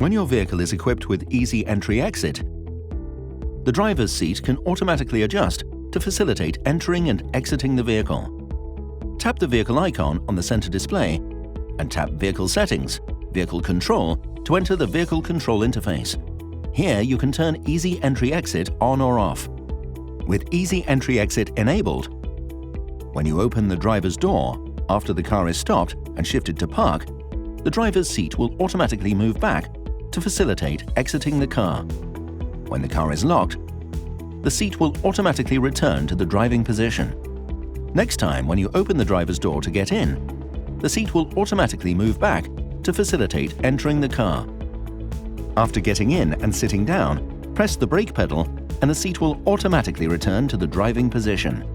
When your vehicle is equipped with easy entry-exit, the driver's seat can automatically adjust to facilitate entering and exiting the vehicle. Tap the vehicle icon on the center display and tap Vehicle Settings, Vehicle Control to enter the Vehicle Control interface. Here you can turn Easy Entry-Exit on or off. With Easy Entry-Exit enabled, when you open the driver's door after the car is stopped and shifted to park, the driver's seat will automatically move back to facilitate exiting the car. When the car is locked, the seat will automatically return to the driving position. Next time, when you open the driver's door to get in, the seat will automatically move back to facilitate entering the car. After getting in and sitting down, press the brake pedal and the seat will automatically return to the driving position.